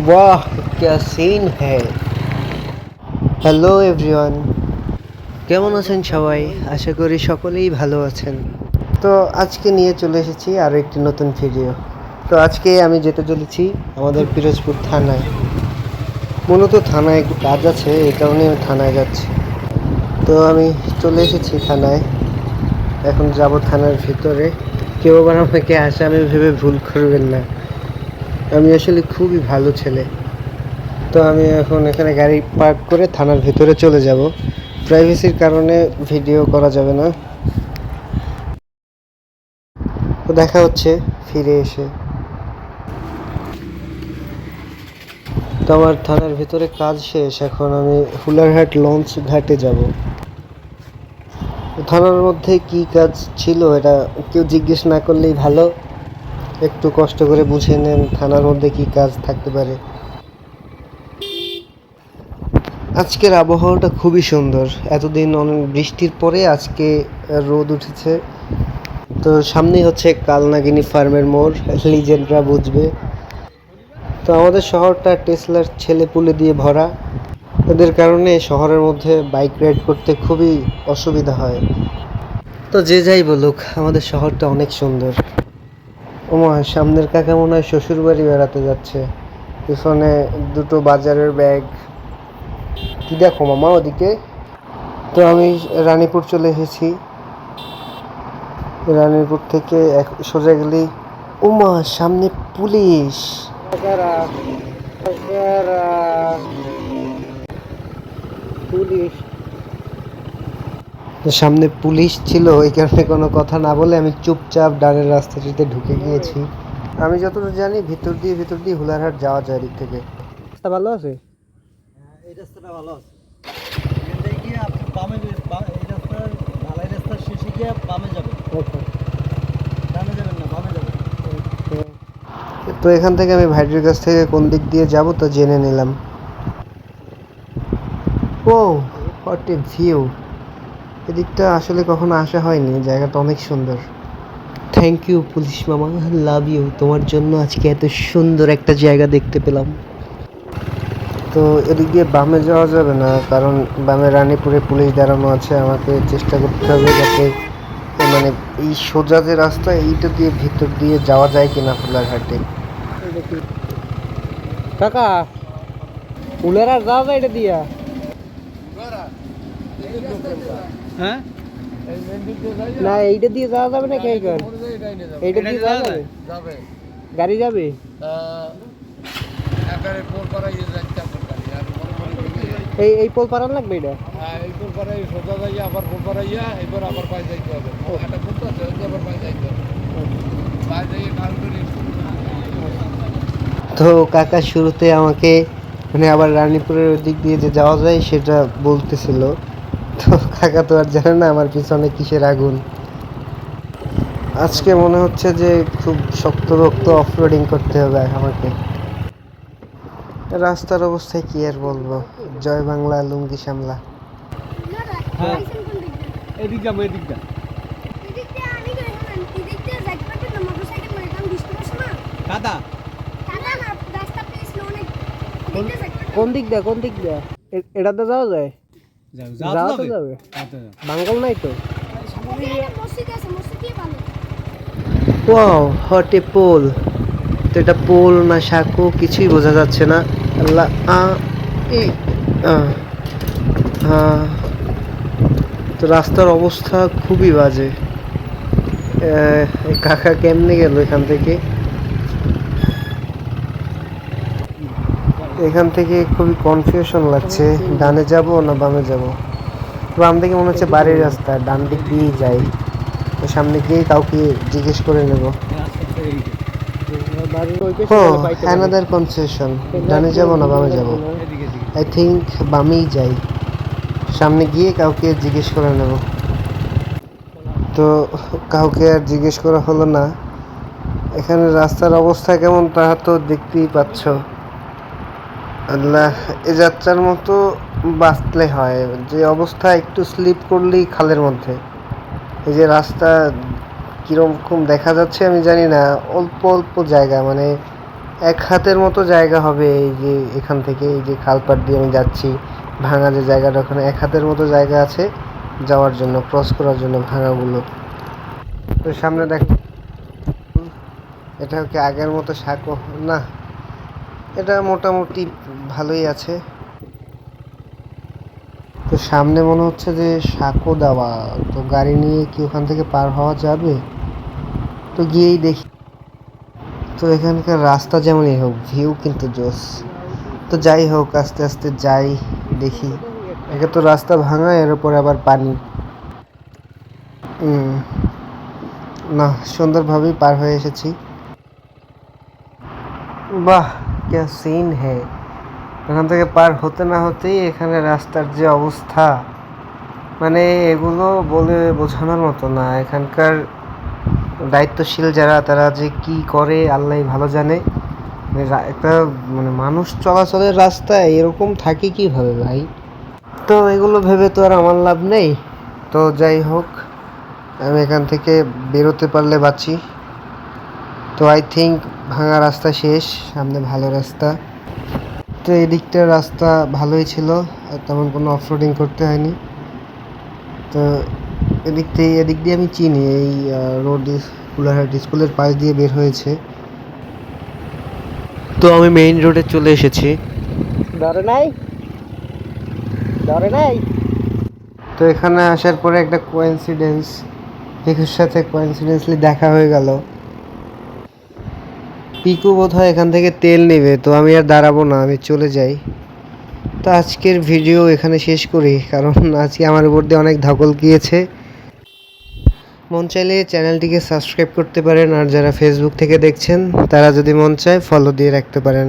वाह क्या सीन है। হ্যালো এভরিওয়ান, কেমন আছেন সবাই? আশা করি সকলেই ভালো আছেন। তো আজকে নিয়ে চলে এসেছি আরও একটি নতুন ভিডিও। তো আজকে আমি যেতে চলেছি আমাদের পিরোজপুর থানায়। মূলত থানায় একটু কাজ আছে, এই কারণে আমি থানায় যাচ্ছি। তো আমি চলে এসেছি থানায়, এখন যাব থানার ভিতরে। কেউ আবার আমাকে আসামি ভেবে ভুল করবেন না, আমি আসলে খুবই ভালো ছেলে। তো আমি এখন এখানে গাড়ি পার্ক করে থানার ভিতরে চলে যাব। প্রাইভেসির কারণে ভিডিও করা যাবে না। তো দেখা হচ্ছে ফিরে এসে। তো আমার থানার ভিতরে কাজ শেষ, এখন আমি হুলারহাট লঞ্চ ঘাটে যাব। থানার মধ্যে কি কাজ ছিল এটা কেউ জিজ্ঞেস না করলেই ভালো। একটু কষ্ট করে বুঝে নেন থানার মধ্যে কি কাজ থাকতে পারে। আজকের আবহাওয়াটা খুবই সুন্দর, এতদিন অনেক বৃষ্টির পরে আজকে রোদ উঠেছে। তো সামনেই হচ্ছে কালনাগিনী ফার্মের মোড়, লিজেন্ডরা বুঝবে। তো আমাদের শহরটা টেসলার ছেলেপুলে দিয়ে ভরা, এদের কারণে শহরের মধ্যে বাইক রাইড করতে খুবই অসুবিধা হয়। তো যে যাই বলুক, আমাদের শহরটা অনেক সুন্দর। ওমা, সামনের কাকা মনে হয় শ্বশুর বাড়ি বেড়াতে যাচ্ছে। পিছনে দুটো বাজারের ব্যাগ। কি দেখো মামা ওদিকে? তো আমি রানীপুর চলে এসেছি। রানীপুর থেকে সোজা গেলেই ওমা সামনে পুলিশ। পুলিশ, সামনে পুলিশ ছিল, ওই কারণে কোনো কথা না বলে আমি চুপচাপ ডানের রাস্তাটিতে ঢুকে গিয়েছি। আমি যতদূর জানি ভিতর দিয়ে হুলারহাট যাওয়া যায় দিক থেকে। রাস্তা ভালো আছে? এই রাস্তাটা ভালো আছে। এখান থেকে গিয়ে আপনি বামে এই রাস্তার ঢালাই রাস্তার শেষে গিয়ে বামে যাবেন। ডানে যাবেন না, বামে যাবেন। তো এখান থেকে আমি ভাইটির কাছ থেকে কোন দিক দিয়ে যাব তো জেনে নিলাম। ও হোয়াট এ ভিউ! এদিকটা আসলে কখনো আসা হয়নি, জায়গাটা অনেক সুন্দর। থ্যাংক ইউ পুলিশ মামা, লাভ ইউ, তোমার জন্য আজকে এত সুন্দর একটা জায়গা দেখতে পেলাম। তো এদিক দিয়ে বামে যাওয়া যাবে না, কারণ বামে রানীপুরে পুলিশ দাঁড়ানো আছে। আমাকে চেষ্টা করতে হবে যাতে মানে এই সোজা যে রাস্তা এইটা দিয়ে ভিতর দিয়ে যাওয়া যায় কিনা ফুলারহাটে। কাকা ফুলারহাট যাওয়া যায় এটা দিয়া? হ্যাঁ, না এইটা দিয়ে যাওয়া যাবে না? কে কর এইটা দিয়ে যাওয়া যাবে? গাড়ি যাবে? এই পোল পারান লাগবে এটা? এই পোল পাড়াই সোজা যাইয়া আবার পোল পাড়াইয়া এবার আবার পায়ে যাইতে হবে। একটা পোল তো আছে, আবার পায়ে যাইতে হবে। পায়ে যাইয়ে কালগুলি। তো কাকা শুরুতে আমাকে মানে আবার রানীপুরের দিক দিয়ে যে যাওয়া যায় সেটা বলতেছিল। তো কাকা তো আর জানে না আমার পিছনে কিসের আগুন। আজকে মনে হচ্ছে যে খুব শক্ত অফরোডিং করতে হবে আমাকে। রাস্তার অবস্থায় কি আর বলবো, জয় বাংলা লুঙ্গি সামলা। হ্যাঁ, এদিক যাবো, এদিক যা। দাদা কোন দিক দিয়ে এটাতে যাওয়া যায়? যাওয়া তো যাবে, বাঙ্গল নাই তো। ওয়াও হট এ পোল! তো এটা পোল না সাঁকো কিছুই বোঝা যাচ্ছে না। আল্লাহ এ তো রাস্তার অবস্থা খুবই বাজে। কাকা কেমনে গেল এখান থেকে? এখান থেকে খুবই কনফিউশন লাগছে, ডানে যাব না বামে যাব। বাম দিকে মনে হচ্ছে বাড়ির রাস্তা, ডান দিক দিয়েই যাই। তো সামনে গিয়ে কাউকে জিজ্ঞেস করে নেব। ও অ্যানাদার কনফিউশন, ডানে যাব না বামে যাব। আই থিঙ্ক বামেই যাই, সামনে গিয়ে কাউকে জিজ্ঞেস করে নেব। তো কাউকে আর জিজ্ঞেস করা হলো না। এখানে রাস্তার অবস্থা কেমন তা তো দেখতেই পাচ্ছ। আল্লাহ, এ যাত্রার মতো বাঁচলে হয়, যে অবস্থা একটু স্লিপ করলেই খালের মধ্যে। এই যে রাস্তা কীরকম দেখা যাচ্ছে আমি জানি না, অল্প অল্প জায়গা মানে এক হাতের মতো জায়গা হবে, এই যে এখান থেকে এই যে খালপাড় দিয়ে আমি যাচ্ছি, ভাঙা যে জায়গাটা ওখানে এক হাতের মতো জায়গা আছে যাওয়ার জন্য, ক্রস করার জন্য ভাঙাগুলো। তো সামনে দেখ, এটা কি আগের মতো সাঁকো না, এটা মোটামুটি ভালোই আছে। তো সামনে মনে হচ্ছে যে সাঁকো দেওয়া, তো গাড়ি নিয়ে কি ওখান থেকে পার হওয়া যাবে? তো গিয়েই দেখি। তো এখানকার রাস্তা যেমনই হোক, ভিউ কিন্তু জোস। তো যাই হোক, আস্তে আস্তে যাই, দেখি। একে তো রাস্তা ভাঙা, এর উপরে আবার পানি। না, সুন্দরভাবেই পার হয়ে এসেছি। বাহ, কে সিন হে! এখান থেকে পার হতে না হতেই এখানে রাস্তার যে অবস্থা, মানে এগুলো বলে বোঝানোর মতো না। এখানকার দায়িত্বশীল যারা, তারা যে কি করে আল্লাহই ভালো জানে। একটা মানে মানুষ চলাচলের রাস্তায় এরকম থাকে কিভাবে ভাই? তো এগুলো ভেবে তো আর আমার লাভ নেই। তো যাই হোক, আমি এখান থেকে বেরোতে পারলে বাঁচি। তো আই থিঙ্ক ভাঙা রাস্তা শেষ, সামনে ভালো রাস্তা। তো এদিকটার রাস্তা ভালোই ছিল, আর তেমন কোনো অফরোডিং করতে হয়নি। তো এদিক দিয়ে আমি চিনি, এই রোড কুলারহাট স্কুলের পাশ দিয়ে বের হয়েছে। তো আমি মেইন রোডে চলে এসেছি। ধরে নাই। তো এখানে আসার পরে একটা কোইন্সিডেন্স, পিকুর সাথে কোইন্সিডেন্সলি দেখা হয়ে গেল। পিকু বোধহয় এখান থেকে তেল নেবে, তো আমি আর দাঁড়াবো না, আমি চলে যাই। তো আজকের ভিডিও এখানে শেষ করি, কারণ আজকে আমার উপর দিয়ে অনেক ধকল গিয়েছে। মন চাইলে চ্যানেলটিকে সাবস্ক্রাইব করতে পারেন, আর যারা ফেসবুক থেকে দেখছেন তারা যদি মন চায় ফলো দিয়ে রাখতে পারেন।